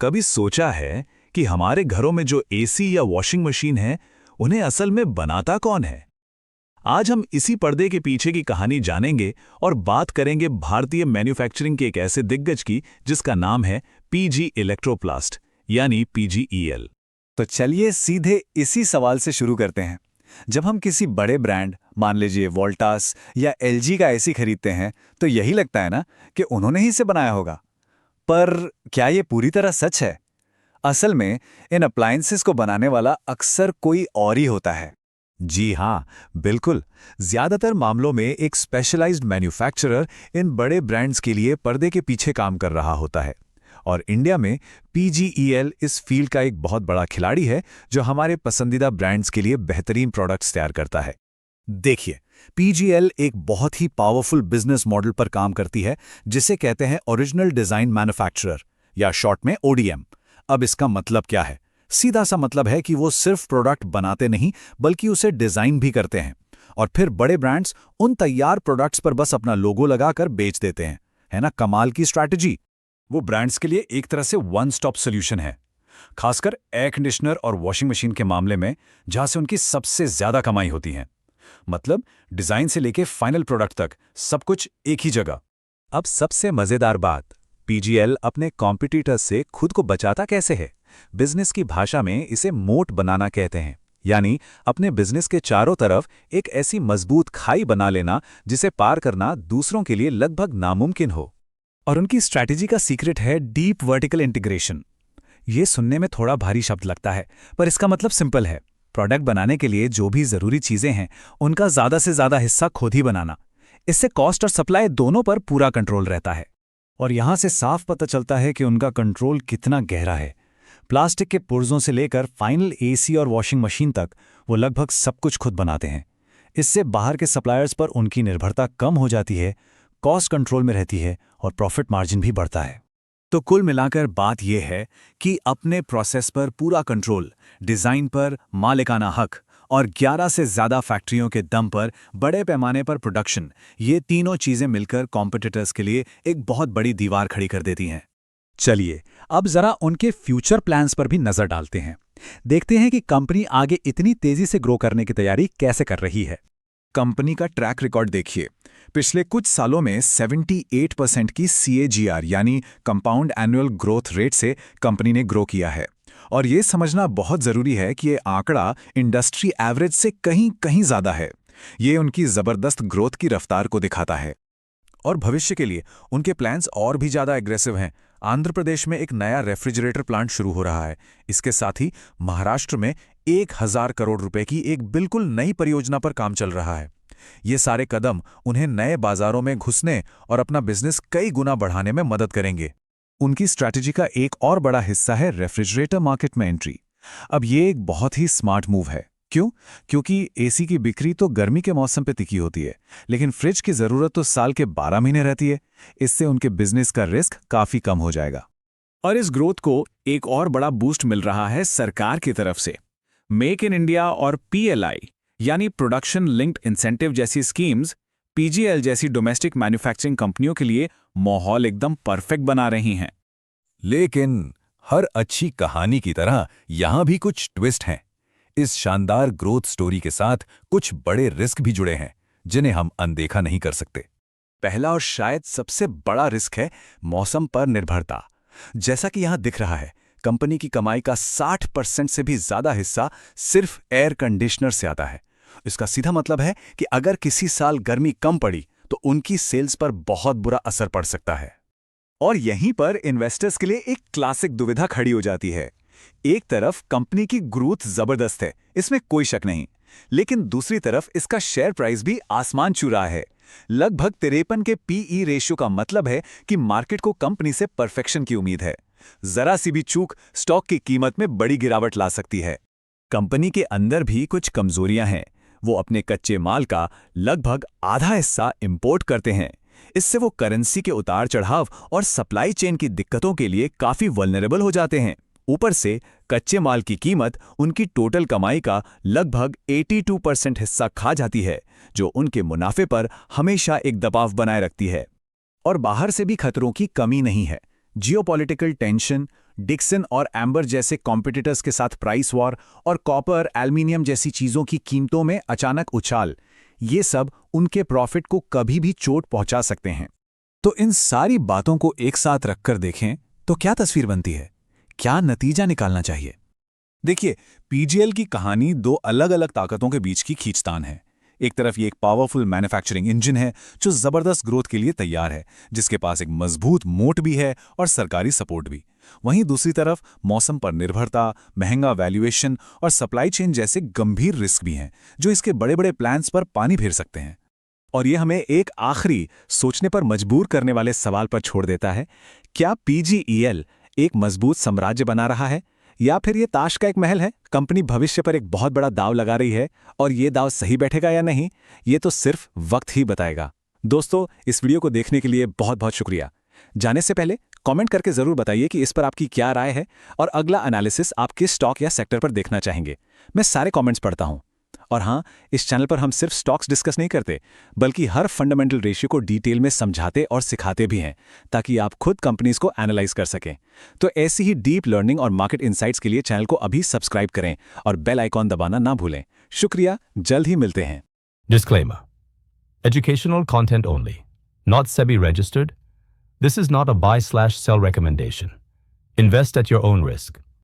कभी सोचा है कि हमारे घरों में जो एसी या वॉशिंग मशीन है, उन्हें असल में बनाता कौन है? आज हम इसी पर्दे के पीछे की कहानी जानेंगे और बात करेंगे भारतीय मैन्युफैक्चरिंग के एक ऐसे दिग्गज की जिसका नाम है पीजी इलेक्ट्रोप्लास्ट यानी पीजीईएल। तो चलिए सीधे इसी सवाल से शुरू करते हैं। जब हम किसी बड़े ब्रांड, मान लीजिए वोल्टास या एलजी का एसी खरीदते हैं, तो यही लगता है ना कि उन्होंने ही इसे बनाया होगा। पर क्या ये पूरी तरह सच है? असल में इन अप्लायंसेस को बनाने वाला अक्सर कोई और ही होता है। जी हाँ, बिल्कुल। ज्यादातर मामलों में एक स्पेशलाइज्ड मैन्युफैक्चरर इन बड़े ब्रांड्स के लिए पर्दे के पीछे काम कर रहा होता है। और इंडिया में पीजीईएल इस फील्ड का एक बहुत बड़ा खिलाड़ी है जो हमारे पसंदीदा ब्रांड्स के लिए बेहतरीन प्रोडक्ट्स तैयार करता है। देखिए, पीजीईएल एक बहुत ही पावरफुल बिजनेस मॉडल पर काम करती है जिसे कहते हैं ओरिजिनल डिजाइन मैन्युफैक्चरर या शॉर्ट में ओडीएम। अब इसका मतलब क्या है? सीधा सा मतलब है कि वो सिर्फ प्रोडक्ट बनाते नहीं बल्कि उसे डिजाइन भी करते हैं और फिर बड़े ब्रांड्स उन तैयार प्रोडक्ट्स पर बस अपना लोगो लगाकर बेच देते हैं। है ना कमाल की स्ट्रैटेजी? वो ब्रांड्स के लिए एक तरह से वन स्टॉप सोल्यूशन है, खासकर एयर कंडीशनर और वॉशिंग मशीन के मामले में, जहां से उनकी सबसे ज्यादा कमाई होती है। मतलब डिजाइन से लेके फाइनल प्रोडक्ट तक सब कुछ एक ही जगह। अब सबसे मजेदार बात, पीजीईएल अपने कॉम्पिटिटर्स से खुद को बचाता कैसे है? बिजनेस की भाषा में इसे मोट बनाना कहते हैं, यानी अपने बिजनेस के चारों तरफ एक ऐसी मजबूत खाई बना लेना जिसे पार करना दूसरों के लिए लगभग नामुमकिन हो। और उनकी स्ट्रैटेजी का सीक्रेट है डीप वर्टिकल इंटीग्रेशन। ये सुनने में थोड़ा भारी शब्द लगता है, पर इसका मतलब सिंपल है। प्रोडक्ट बनाने के लिए जो भी जरूरी चीजें हैं, उनका ज्यादा से ज्यादा हिस्सा खुद ही बनाना। इससे कॉस्ट और सप्लाई दोनों पर पूरा कंट्रोल रहता है। और यहां से साफ पता चलता है कि उनका कंट्रोल कितना गहरा है। प्लास्टिक के पुर्जों से लेकर फाइनल एसी और वॉशिंग मशीन तक वो लगभग सब कुछ खुद बनाते हैं। इससे बाहर के सप्लायर्स पर उनकी निर्भरता कम हो जाती है, कॉस्ट कंट्रोल में रहती है और प्रॉफिट मार्जिन भी बढ़ता है। तो कुल मिलाकर बात यह है कि अपने प्रोसेस पर पूरा कंट्रोल, डिजाइन पर मालिकाना हक और 11 से ज्यादा फैक्ट्रियों के दम पर बड़े पैमाने पर प्रोडक्शन, ये तीनों चीजें मिलकर कॉम्पिटिटर्स के लिए एक बहुत बड़ी दीवार खड़ी कर देती हैं। चलिए, अब जरा उनके फ्यूचर प्लान्स पर भी नजर डालते हैं। देखते हैं कि कंपनी आगे इतनी तेजी से ग्रो करने की तैयारी कैसे कर रही है। कंपनी का ट्रैक रिकॉर्ड देखिए। पिछले कुछ सालों में 78% की CAGR यानी कंपाउंड एनुअल ग्रोथ रेट से कंपनी ने ग्रो किया है। और ये समझना बहुत जरूरी है कि ये आंकड़ा इंडस्ट्री एवरेज से कहीं कहीं ज्यादा है। ये उनकी जबरदस्त ग्रोथ की रफ्तार को दिखाता है। और भविष्य के लिए उनके प्लान्स और भी ज्यादा एग्रेसिव हैं। आंध्र प्रदेश में एक नया रेफ्रिजरेटर प्लांट शुरू हो रहा है। इसके साथ ही महाराष्ट्र में 1000 करोड़ रुपए की एक बिल्कुल नई परियोजना पर काम चल रहा है। ये सारे कदम उन्हें नए बाजारों में घुसने और अपना बिजनेस कई गुना बढ़ाने में मदद करेंगे। उनकी स्ट्रैटेजी का एक और बड़ा हिस्सा है रेफ्रिजरेटर मार्केट में एंट्री। अब ये एक बहुत ही स्मार्ट मूव है। क्यों? क्योंकि एसी की बिक्री तो गर्मी के मौसम पे टिकी होती है, लेकिन फ्रिज की जरूरत तो साल के 12 महीने रहती है। इससे उनके बिजनेस का रिस्क काफी कम हो जाएगा। और इस ग्रोथ को एक और बड़ा बूस्ट मिल रहा है सरकार की तरफ से। मेक इन इंडिया और PLI यानी प्रोडक्शन लिंक्ड इंसेंटिव जैसी स्कीम्स पीजीईएल जैसी डोमेस्टिक मैन्युफैक्चरिंग कंपनियों के लिए माहौल एकदम परफेक्ट बना रही हैं। लेकिन हर अच्छी कहानी की तरह यहां भी कुछ ट्विस्ट हैं। इस शानदार ग्रोथ स्टोरी के साथ कुछ बड़े रिस्क भी जुड़े हैं जिन्हें हम अनदेखा नहीं कर सकते। पहला और शायद सबसे बड़ा रिस्क है मौसम पर निर्भरता। जैसा कि यहां दिख रहा है, कंपनी की कमाई का 60% से भी ज्यादा हिस्सा सिर्फ एयर कंडीशनर से आता है। इसका सीधा मतलब है कि अगर किसी साल गर्मी कम पड़ी तो उनकी सेल्स पर बहुत बुरा असर पड़ सकता है। और यहीं पर इन्वेस्टर्स के लिए एक क्लासिक दुविधा खड़ी हो जाती है। एक तरफ कंपनी की ग्रोथ जबरदस्त है, इसमें कोई शक नहीं, लेकिन दूसरी तरफ इसका शेयर प्राइस भी आसमान छू रहा है। लगभग 53 के PE रेशियो का मतलब है कि मार्केट को कंपनी से परफेक्शन की उम्मीद है। जरा सी भी चूक स्टॉक की कीमत में बड़ी गिरावट ला सकती है। कंपनी के अंदर भी कुछ कमजोरियां हैं। वो अपने कच्चे माल का लगभग आधा हिस्सा इंपोर्ट करते हैं। इससे वो करेंसी के उतार चढ़ाव और सप्लाई चेन की दिक्कतों के लिए काफी वल्नरेबल हो जाते हैं। ऊपर से कच्चे माल की कीमत उनकी टोटल कमाई का लगभग 82% हिस्सा खा जाती है, जो उनके मुनाफे पर हमेशा एक दबाव बनाए रखती है। और बाहर से भी खतरों की कमी नहीं है। जियोपॉलिटिकल टेंशन, डिक्सन और एम्बर जैसे कॉम्पिटिटर्स के साथ प्राइस वॉर और कॉपर, एल्युमिनियम जैसी चीजों की कीमतों में अचानक उछाल, ये सब उनके प्रॉफिट को कभी भी चोट पहुंचा सकते हैं। तो इन सारी बातों को एक साथ रखकर देखें तो क्या तस्वीर बनती है? क्या नतीजा निकालना चाहिए? देखिए, पीजीएल की कहानी दो अलग-अलग ताकतों के बीच की खींचतान है। एक तरफ ये एक पावरफुल मैन्युफैक्चरिंग इंजन है जो जबरदस्त ग्रोथ के लिए तैयार है, जिसके पास एक मजबूत मोट भी है और सरकारी सपोर्ट भी। वहीं दूसरी तरफ मौसम पर निर्भरता, महंगा वैल्यूएशन और सप्लाई चेन जैसे गंभीर रिस्क भी हैं, जो इसके बड़े-बड़े प्लान्स पर पानी फेर सकते हैं। और ये हमें एक आखिरी सोचने पर मजबूर करने वाले सवाल पर छोड़ देता है, क्या पीजीईएल एक मजबूत साम्राज्य बना रहा है, या फिर ये ताश का एक महल है? कंपनी भविष्य पर एक बहुत बड़ा दाव लगा रही है, और ये दाव सही बैठेगा या नहीं, ये तो सिर्फ वक्त ही बताएगा। दोस्तों, इस वीडियो को देखने के लिए बहुत बहुत शुक्रिया। जाने से पहले कमेंट करके जरूर बताइए कि इस पर आपकी क्या राय है और अगला एनालिसिस आप किस स्टॉक या सेक्टर पर देखना चाहेंगे। मैं सारे कमेंट्स पढ़ता हूं। और हाँ, इस चैनल पर हम सिर्फ स्टॉक्स डिस्कस नहीं करते, बल्कि हर फंडामेंटल रेशियो को डिटेल में समझाते और सिखाते भी हैं, ताकि आप खुद कंपनीज को एनालाइज कर सकें। तो ऐसी ही डीप लर्निंग और मार्केट इनसाइट्स के लिए चैनल को अभी सब्सक्राइब करें और बेल आइकॉन दबाना ना भूलें। शुक्रिया, जल्द ही मिलते हैं। Disclaimer. Educational content only. Not SEBI registered. This is not a buy/sell recommendation. Invest at your own risk.